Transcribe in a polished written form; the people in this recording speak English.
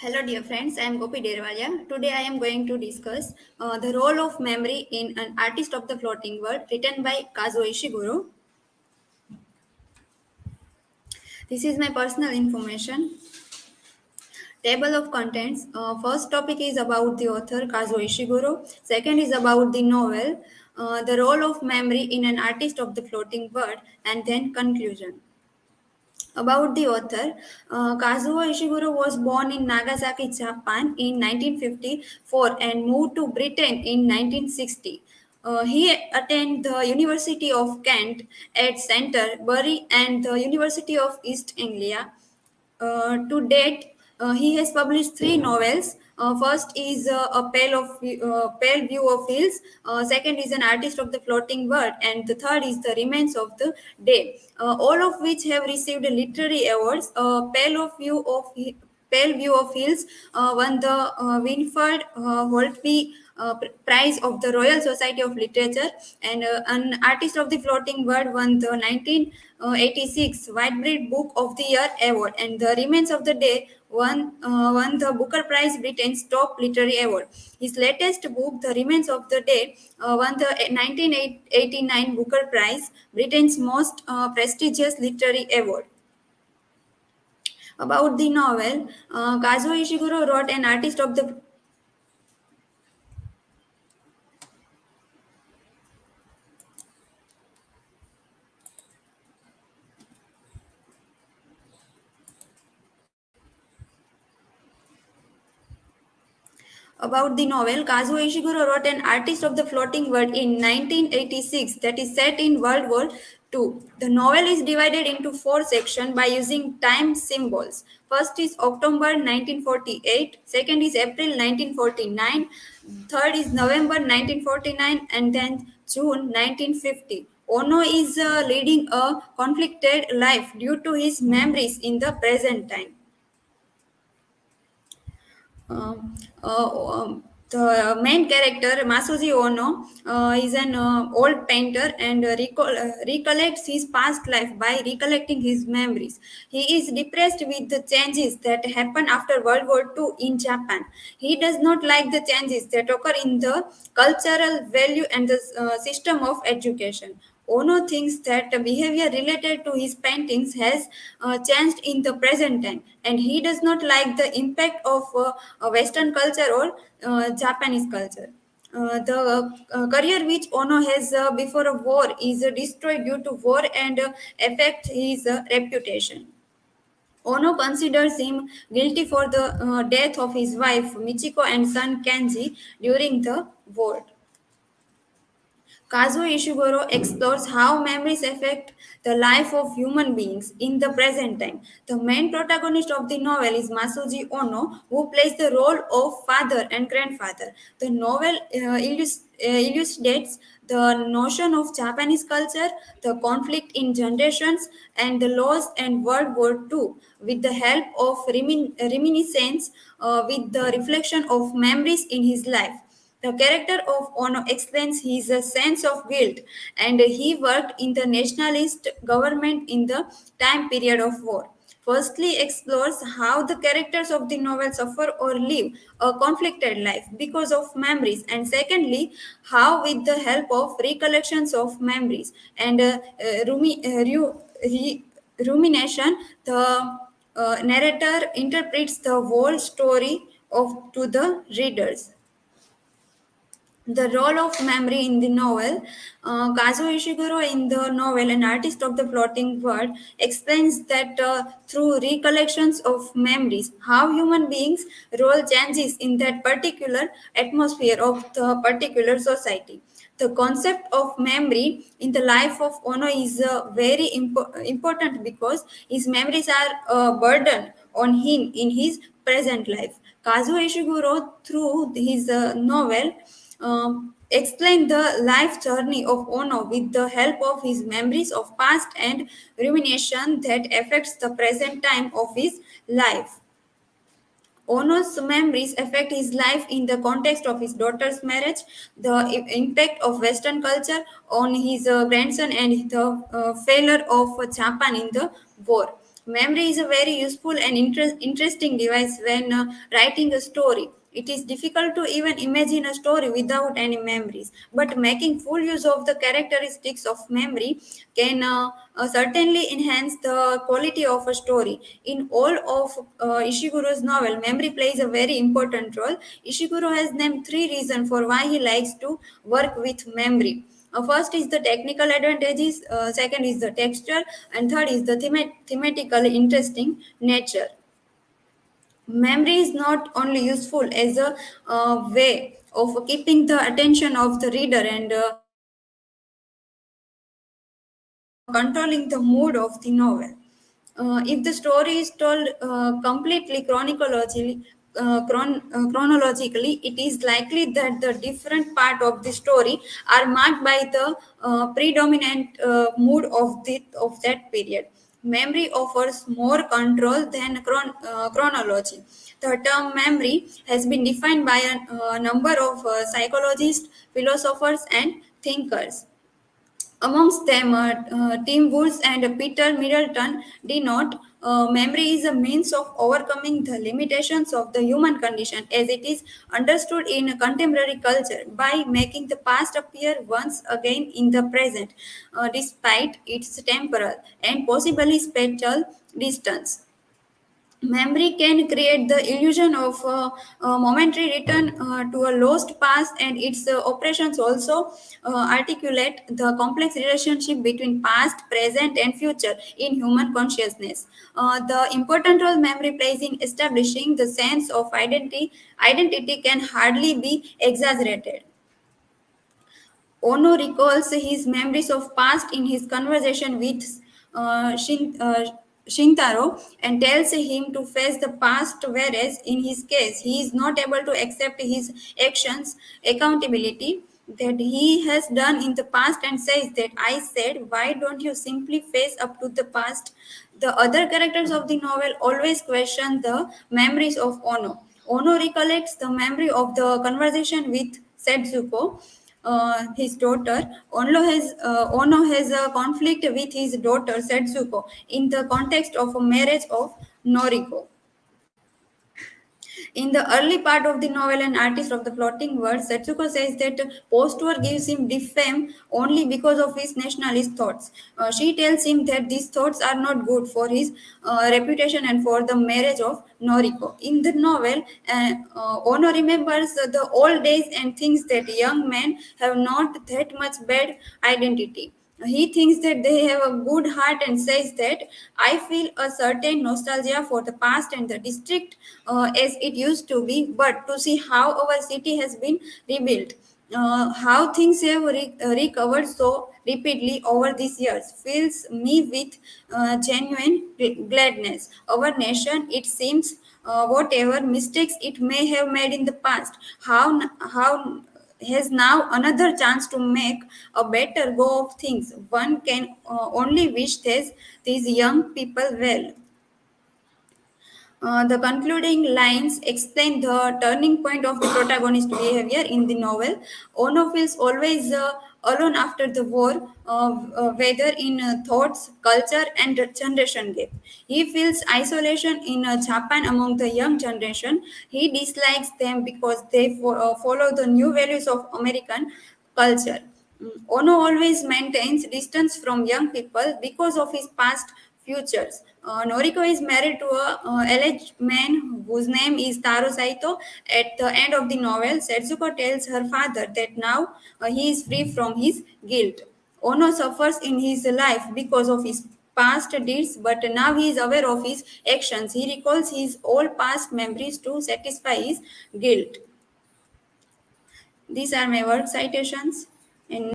Hello, dear friends. I am Gopi Derwalia. Today, I am going to discuss the role of memory in An Artist of the Floating World, written by Kazuo Ishiguro. This is my personal information. Table of contents. First topic is about the author Kazuo Ishiguro. Second is about the novel, the role of memory in An Artist of the Floating World, and then conclusion. About the author, Kazuo Ishiguro was born in Nagasaki, Japan in 1954 and moved to Britain in 1960. He attended the University of Kent at Canterbury and the University of East Anglia. To date, he has published three novels. First is Pale View of Hills. Second is An Artist of the Floating World, and the third is The Remains of the Day. All of which have received literary awards. Pale View of Hills won the Winford Holtby Prize of the Royal Society of Literature, and An Artist of the Floating World won the 1986 Whitebread Book of the Year award, and The Remains of the Day won the Booker Prize, Britain's top literary award. His latest book, The Remains of the Day, won the 1989 Booker Prize, Britain's most prestigious literary award. About the novel, Kazuo Ishiguro wrote An Artist of the About the novel, Kazuo Ishiguro wrote An Artist of the Floating World in 1986 that is set in World War II. The novel is divided into four sections by using time symbols. First is October 1948, second is April 1949, third is November 1949, and then June 1950. Ono is leading a conflicted life due to his memories in the present time. The main character Masuji Ono is an old painter and recollects his past life by recollecting his memories. He is depressed with the changes that happen after World War II in Japan. He does not like the changes that occur in the cultural value and the system of education. Ono thinks that the behavior related to his paintings has changed in the present time, and he does not like the impact of Western culture or Japanese culture. The career which Ono has before a war is destroyed due to war and affect his reputation. Ono considers him guilty for the death of his wife Michiko and son Kenji during the war. Kazuo Ishiguro explores how memories affect the life of human beings in the present time. The main protagonist of the novel is Masuji Ono, who plays the role of father and grandfather. The novel illustrates the notion of Japanese culture, the conflict in generations, and the loss and World War II with the help of reminiscence with the reflection of memories in his life. The character of Ono explains his sense of guilt, and he worked in the nationalist government in the time period of war. Firstly, explores how the characters of the novel suffer or live a conflicted life because of memories, and secondly, how, with the help of recollections of memories and rumination, the narrator interprets the whole story of to the readers. The role of memory in the novel, Kazuo Ishiguro in the novel An Artist of the Floating World explains that through recollections of memories, how human beings' role changes in that particular atmosphere of the particular society. The concept of memory in the life of Ono is very important because his memories are a burden on him in his present life. Kazuo Ishiguro, through his novel, explain the life journey of Ono with the help of his memories of past and rumination that affects the present time of his life. Ono's memories affect his life in the context of his daughter's marriage, the impact of Western culture on his grandson, and the failure of Japan in the war. Memory is a very useful and interesting device when writing a story. It is difficult to even imagine a story without any memories, but making full use of the characteristics of memory can certainly enhance the quality of a story. In all of Ishiguro's novel, memory plays a very important role. Ishiguro has named three reasons for why he likes to work with memory. First is the technical advantages, second is the texture, and third is the thematically interesting nature. Memory is not only useful as a way of keeping the attention of the reader and controlling the mood of the novel. If the story is told completely chronologically, it is likely that the different part of the story are marked by the predominant mood of that period. Memory offers more control than chronology. The term memory has been defined by a number of psychologists, philosophers, and thinkers. Amongst them, Tim Woods and Peter Middleton denote memory is a means of overcoming the limitations of the human condition as it is understood in contemporary culture by making the past appear once again in the present, despite its temporal and possibly spatial distance. Memory can create the illusion of a momentary return to a lost past, and its operations also articulate the complex relationship between past, present, and future in human consciousness. The important role memory plays in establishing the sense of identity can hardly be exaggerated. Ono recalls his memories of past in his conversation with Shintaro and tells him to face the past, whereas in his case, he is not able to accept his actions accountability that he has done in the past and says that I said, why don't you simply face up to the past? The other characters of the novel always question the memories of Ono. Ono recollects the memory of the conversation with Setsuko, his daughter. Ono has a conflict with his daughter Setsuko in the context of a marriage of Noriko. In the early part of the novel, an artist of the plotting world, Setsuko says that post-war gives him deep fame only because of his nationalist thoughts. She tells him that these thoughts are not good for his reputation and for the marriage of Noriko. In the novel, Ono remembers the old days and thinks that young men have not that much bad identity. He thinks that they have a good heart and says that I feel a certain nostalgia for the past and the district as it used to be, but to see how our city has been rebuilt, how things have recovered so repeatedly over these years, fills me with genuine gladness. Our nation, it seems, whatever mistakes it may have made in the past, how has now another chance to make a better go of things. One can only wish these young people well. The concluding lines explain the turning point of the protagonist's behavior in the novel. Ono feels always alone after the war, whether in thoughts, culture, and generation gap. He feels isolation in Japan among the young generation. He dislikes them because they follow the new values of American culture. Ono always maintains distance from young people because of his past futures. Noriko is married to a alleged man whose name is Taro Saito. At the end of the novel, Setsuko tells her father that now he is free from his guilt. Ono suffers in his life because of his past deeds, but now he is aware of his actions. He recalls his all past memories to satisfy his guilt. These are my work citations. And